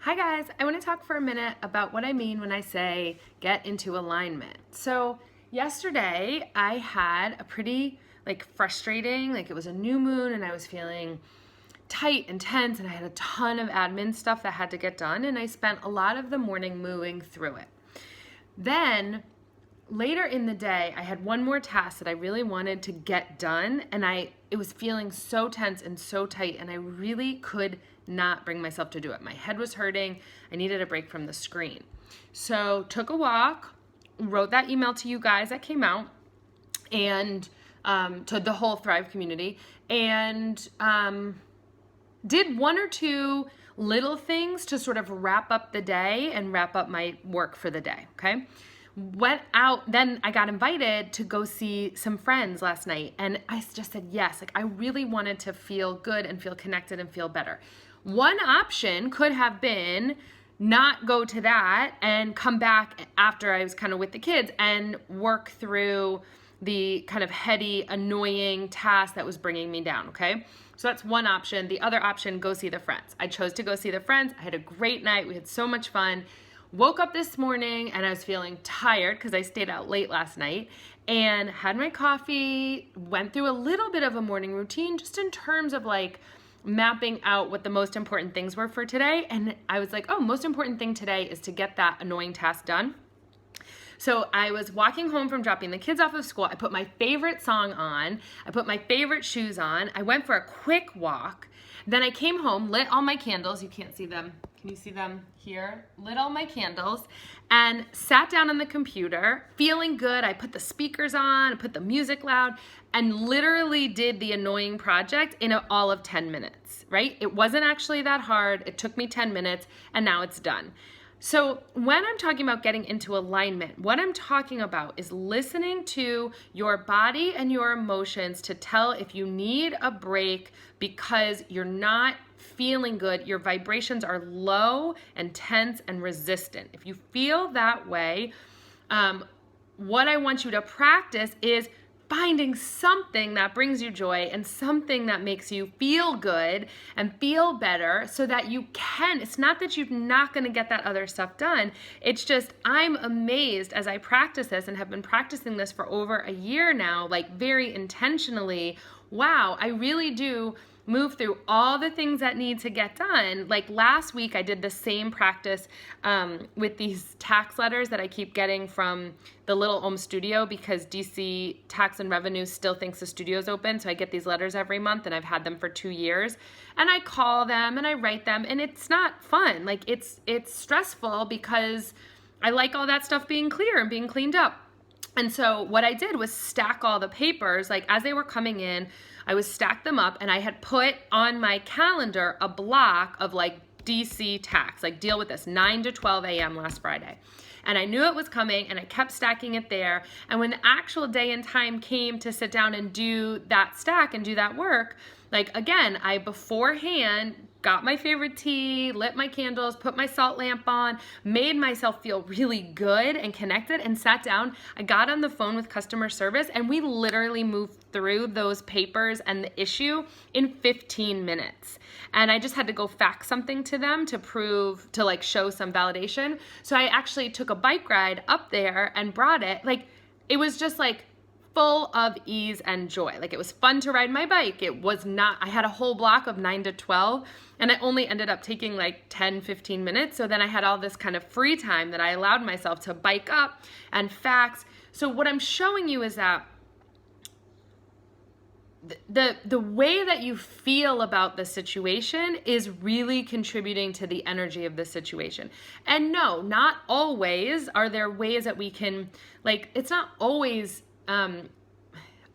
Hi guys, I want to talk for a minute about what I mean when I say get into alignment. So yesterday I had a pretty frustrating, it was a new moon and I was feeling tight and tense and I had a ton of admin stuff that had to get done and I spent a lot of the morning moving through it. Then later in the day, I had one more task that I really wanted to get done, and it was feeling so tense and so tight, and I really could not bring myself to do it. My head was hurting. I needed a break from the screen. So took a walk, wrote that email to you guys that came out, and to the whole Thrive community, and did one or two little things to sort of wrap up the day and wrap up my work for the day, okay? Went out, then I got invited to go see some friends last night, and I just said yes. I really wanted to feel good and feel connected and feel better. One option could have been not go to that and come back after I was kind of with the kids and work through the kind of heady, annoying task that was bringing me down, okay? So that's one option. The other option, go see the friends. I chose to go see the friends. I had a great night. We had so much fun. Woke up this morning and I was feeling tired because I stayed out late last night and had my coffee, went through a little bit of a morning routine just in terms of mapping out what the most important things were for today. And I was like, oh, most important thing today is to get that annoying task done. So I was walking home from dropping the kids off of school. I put my favorite song on. I put my favorite shoes on. I went for a quick walk. Then I came home, lit all my candles. You can't see them. Can you see them here? Lit all my candles and sat down on the computer, feeling good. I put the speakers on, I put the music loud, and literally did the annoying project in all of 10 minutes, right? It wasn't actually that hard. It took me 10 minutes, and now it's done. So when I'm talking about getting into alignment, what I'm talking about is listening to your body and your emotions to tell if you need a break because you're not feeling good, your vibrations are low and tense and resistant. If you feel that way, what I want you to practice is finding something that brings you joy and something that makes you feel good and feel better so that you can. It's not that you're not going to get that other stuff done. It's just I'm amazed as I practice this and have been practicing this for over a year now, very intentionally. Wow, I really do move through all the things that need to get done. Last week, I did the same practice with these tax letters that I keep getting from the Little Om Studio because DC Tax and Revenue still thinks the studio's open. So I get these letters every month and I've had them for 2 years. And I call them and I write them and it's not fun. It's stressful because I like all that stuff being clear and being cleaned up. And so what I did was stack all the papers, as they were coming in, I was stacked them up and I had put on my calendar a block of DC tax, deal with this 9 to 12 a.m. last Friday. And I knew it was coming and I kept stacking it there. And when the actual day and time came to sit down and do that stack and do that work, again, I beforehand got my favorite tea, lit my candles, put my salt lamp on, made myself feel really good and connected and sat down. I got on the phone with customer service and we literally moved through those papers and the issue in 15 minutes. And I just had to go fax something to them to prove, to show some validation. So I actually took a bike ride up there and brought it. It was just full of ease and joy. It was fun to ride my bike. It was not, I had a whole block of 9 to 12 and I only ended up taking 10, 15 minutes. So then I had all this kind of free time that I allowed myself to bike up and fax. So what I'm showing you is that the way that you feel about the situation is really contributing to the energy of the situation. And no, not always are there ways that we can, it's not always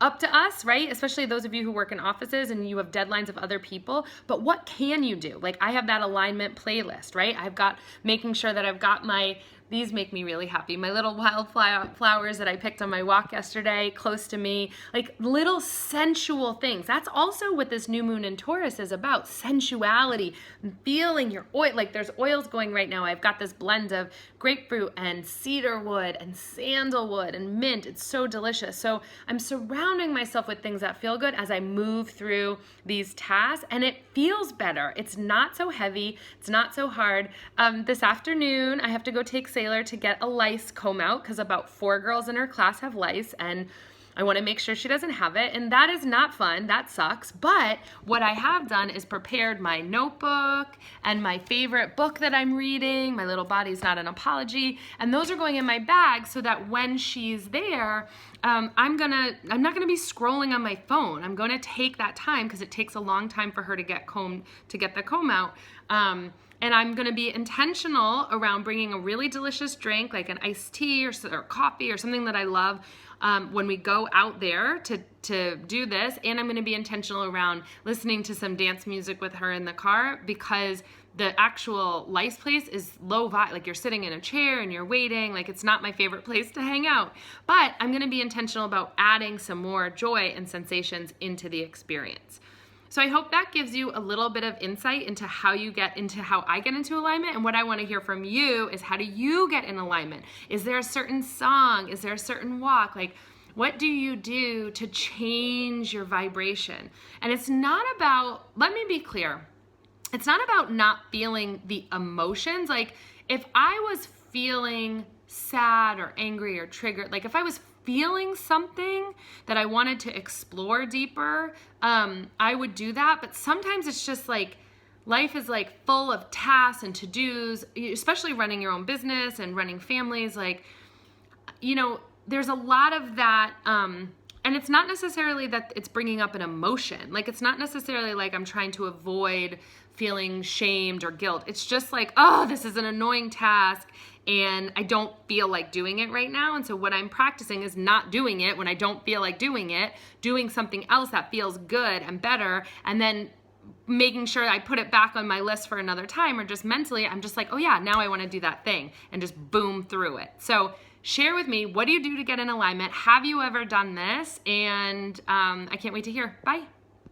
up to us, right? Especially those of you who work in offices and you have deadlines of other people. But what can you do? I have that alignment playlist, right? I've got making sure that I've got my these make me really happy. My little wildflowers that I picked on my walk yesterday, close to me, like little sensual things. That's also what this new moon in Taurus is about, sensuality, feeling your oil. Like there's oils going right now. I've got this blend of grapefruit and cedar wood and sandalwood and mint. It's so delicious. So I'm surrounding myself with things that feel good as I move through these tasks, and it feels better. It's not so heavy. It's not so hard. This afternoon, I have to go take Sailor to get a lice comb out because about 4 girls in her class have lice, and I want to make sure she doesn't have it, and that is not fun. That sucks. But what I have done is prepared my notebook and my favorite book that I'm reading, My Little Body's Not an Apology, and those are going in my bag so that when she's there, I'm not gonna be scrolling on my phone. I'm going to take that time because it takes a long time for her to get the comb out. And I'm going to be intentional around bringing a really delicious drink like an iced tea or coffee or something that I love when we go out there to do this. And I'm going to be intentional around listening to some dance music with her in the car because the actual lice place is low vibe. Like you're sitting in a chair and you're waiting. Like it's not my favorite place to hang out. But I'm going to be intentional about adding some more joy and sensations into the experience. So I hope that gives you a little bit of insight into how I get into alignment. And what I want to hear from you is, how do you get in alignment? Is there a certain song? Is there a certain walk? Like, what do you do to change your vibration? And it's not about, let me be clear, it's not about not feeling the emotions. Like if I was feeling sad or angry or triggered, like if I was feeling something that I wanted to explore deeper, I would do that. But sometimes it's just like, life is like full of tasks and to-dos, especially running your own business and running families. Like, you know, there's a lot of that, and it's not necessarily that it's bringing up an emotion. Like, it's not necessarily like I'm trying to avoid feeling shamed or guilt. It's just like, oh, this is an annoying task and I don't feel like doing it right now. And so what I'm practicing is not doing it when I don't feel like doing it, doing something else that feels good and better, and then making sure I put it back on my list for another time, or just mentally, I'm just like, oh yeah, now I want to do that thing, and just boom through it. So share with me, what do you do to get in alignment? Have you ever done this? And I can't wait to hear. Bye.